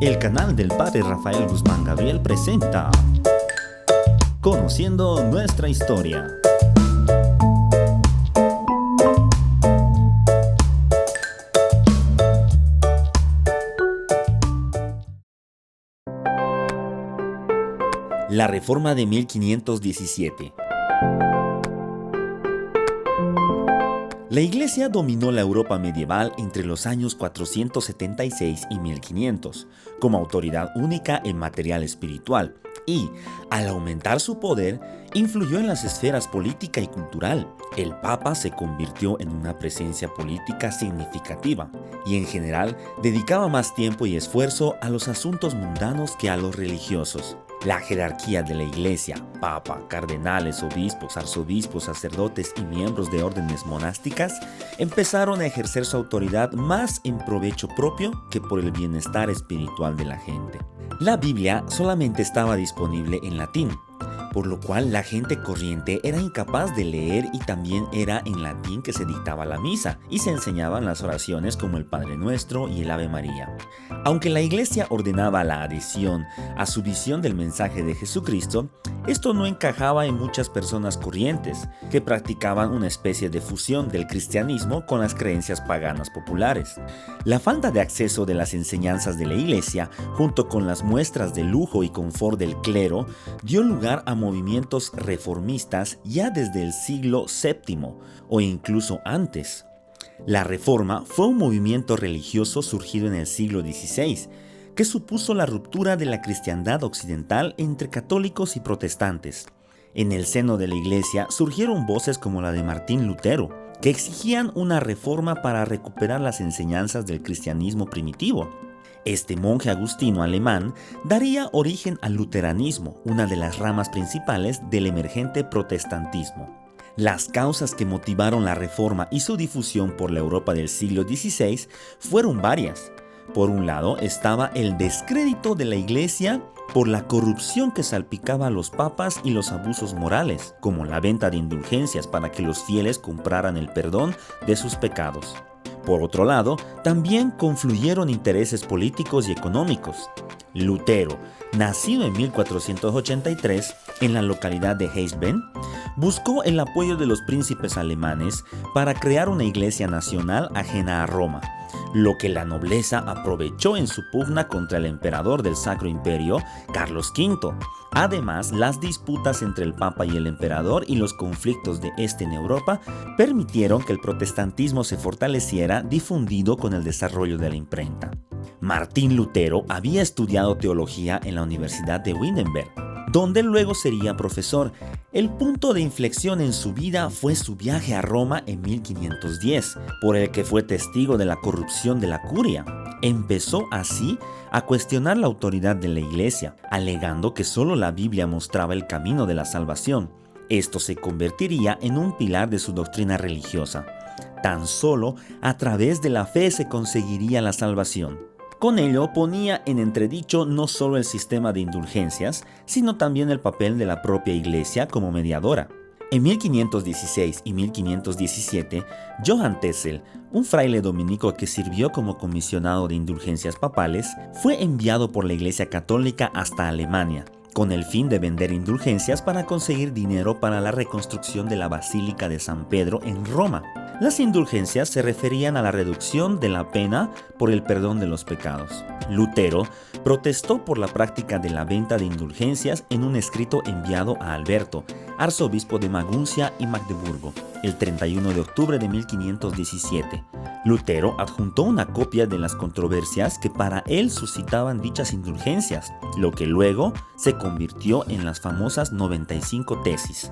El canal del Padre Rafael Guzmán Gabriel presenta Conociendo nuestra historia. La Reforma de 1517. La Iglesia dominó la Europa medieval entre los años 476 y 1500, como autoridad única en material espiritual, y, al aumentar su poder, influyó en las esferas política y cultural. El Papa se convirtió en una presencia política significativa, y en general dedicaba más tiempo y esfuerzo a los asuntos mundanos que a los religiosos. La jerarquía de la Iglesia, papa, cardenales, obispos, arzobispos, sacerdotes y miembros de órdenes monásticas empezaron a ejercer su autoridad más en provecho propio que por el bienestar espiritual de la gente. La Biblia solamente estaba disponible en latín, por lo cual la gente corriente era incapaz de leer, y también era en latín que se dictaba la misa y se enseñaban las oraciones como el Padre Nuestro y el Ave María. Aunque la Iglesia ordenaba la adhesión a su visión del mensaje de Jesucristo, esto no encajaba en muchas personas corrientes, que practicaban una especie de fusión del cristianismo con las creencias paganas populares. La falta de acceso de las enseñanzas de la Iglesia, junto con las muestras de lujo y confort del clero, dio lugar a movimientos reformistas ya desde el siglo VII o incluso antes. La Reforma fue un movimiento religioso surgido en el siglo XVI, que supuso la ruptura de la cristiandad occidental entre católicos y protestantes. En el seno de la Iglesia surgieron voces como la de Martín Lutero, que exigían una reforma para recuperar las enseñanzas del cristianismo primitivo. Este monje agustino alemán daría origen al luteranismo, una de las ramas principales del emergente protestantismo. Las causas que motivaron la Reforma y su difusión por la Europa del siglo XVI fueron varias. Por un lado estaba el descrédito de la Iglesia por la corrupción que salpicaba a los papas y los abusos morales, como la venta de indulgencias para que los fieles compraran el perdón de sus pecados. Por otro lado, también confluyeron intereses políticos y económicos. Lutero, nacido en 1483 en la localidad de Heisben, buscó el apoyo de los príncipes alemanes para crear una iglesia nacional ajena a Roma, lo que la nobleza aprovechó en su pugna contra el emperador del Sacro Imperio, Carlos V. Además, las disputas entre el Papa y el emperador y los conflictos de este en Europa permitieron que el protestantismo se fortaleciera, difundido con el desarrollo de la imprenta. Martín Lutero había estudiado teología en la Universidad de Wittenberg, donde luego sería profesor. El punto de inflexión en su vida fue su viaje a Roma en 1510, por el que fue testigo de la corrupción de la curia. Empezó así a cuestionar la autoridad de la Iglesia, alegando que solo la Biblia mostraba el camino de la salvación. Esto se convertiría en un pilar de su doctrina religiosa. Tan solo a través de la fe se conseguiría la salvación. Con ello ponía en entredicho no solo el sistema de indulgencias, sino también el papel de la propia Iglesia como mediadora. En 1516 y 1517, Johann Tessel, un fraile dominico que sirvió como comisionado de indulgencias papales, fue enviado por la Iglesia Católica hasta Alemania, con el fin de vender indulgencias para conseguir dinero para la reconstrucción de la Basílica de San Pedro en Roma. Las indulgencias se referían a la reducción de la pena por el perdón de los pecados. Lutero protestó por la práctica de la venta de indulgencias en un escrito enviado a Alberto, arzobispo de Maguncia y Magdeburgo, el 31 de octubre de 1517. Lutero adjuntó una copia de las controversias que para él suscitaban dichas indulgencias, lo que luego se convirtió en las famosas 95 tesis.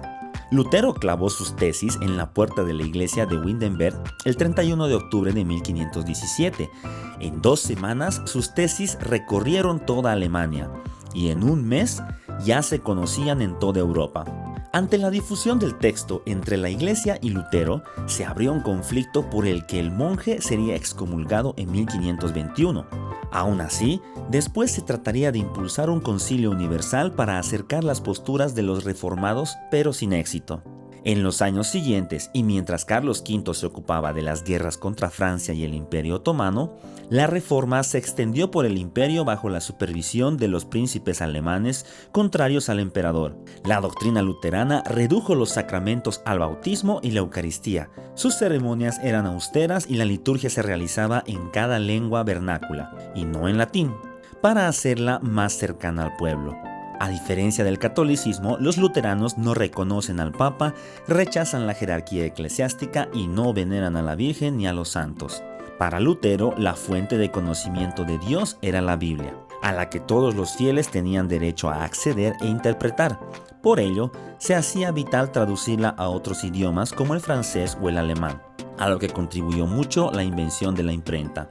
Lutero clavó sus tesis en la puerta de la iglesia de Wittenberg el 31 de octubre de 1517. En 2 semanas sus tesis recorrieron toda Alemania y en un mes ya se conocían en toda Europa. Ante la difusión del texto entre la Iglesia y Lutero, se abrió un conflicto por el que el monje sería excomulgado en 1521. Aún así, después se trataría de impulsar un concilio universal para acercar las posturas de los reformados, pero sin éxito. En los años siguientes, y mientras Carlos V se ocupaba de las guerras contra Francia y el Imperio Otomano, la Reforma se extendió por el imperio bajo la supervisión de los príncipes alemanes contrarios al emperador. La doctrina luterana redujo los sacramentos al bautismo y la Eucaristía. Sus ceremonias eran austeras y la liturgia se realizaba en cada lengua vernácula, y no en latín, para hacerla más cercana al pueblo. A diferencia del catolicismo, los luteranos no reconocen al Papa, rechazan la jerarquía eclesiástica y no veneran a la Virgen ni a los santos. Para Lutero, la fuente de conocimiento de Dios era la Biblia, a la que todos los fieles tenían derecho a acceder e interpretar. Por ello, se hacía vital traducirla a otros idiomas como el francés o el alemán, a lo que contribuyó mucho la invención de la imprenta.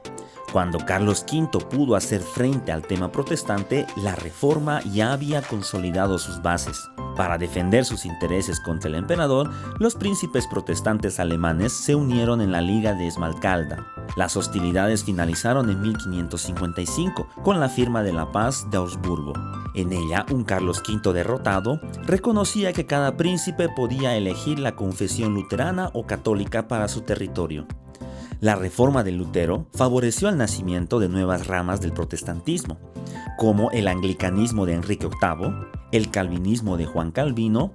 Cuando Carlos V pudo hacer frente al tema protestante, la Reforma ya había consolidado sus bases. Para defender sus intereses contra el emperador, los príncipes protestantes alemanes se unieron en la Liga de Esmalcalda. Las hostilidades finalizaron en 1555 con la firma de la Paz de Augsburgo. En ella, un Carlos V derrotado reconocía que cada príncipe podía elegir la confesión luterana o católica para su territorio. La reforma de Lutero favoreció el nacimiento de nuevas ramas del protestantismo, como el anglicanismo de Enrique VIII, el calvinismo de Juan Calvino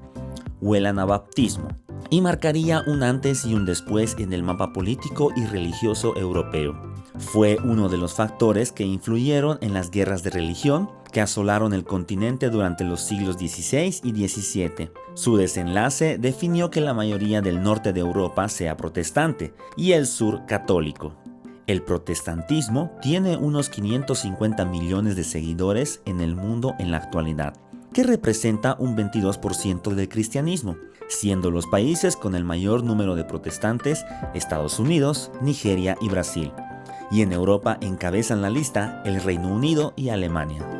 o el anabaptismo, y marcaría un antes y un después en el mapa político y religioso europeo. Fue uno de los factores que influyeron en las guerras de religión que asolaron el continente durante los siglos XVI y XVII. Su desenlace definió que la mayoría del norte de Europa sea protestante y el sur católico. El protestantismo tiene unos 550 millones de seguidores en el mundo en la actualidad, que representa un 22% del cristianismo, siendo los países con el mayor número de protestantes Estados Unidos, Nigeria y Brasil. Y en Europa encabezan la lista el Reino Unido y Alemania.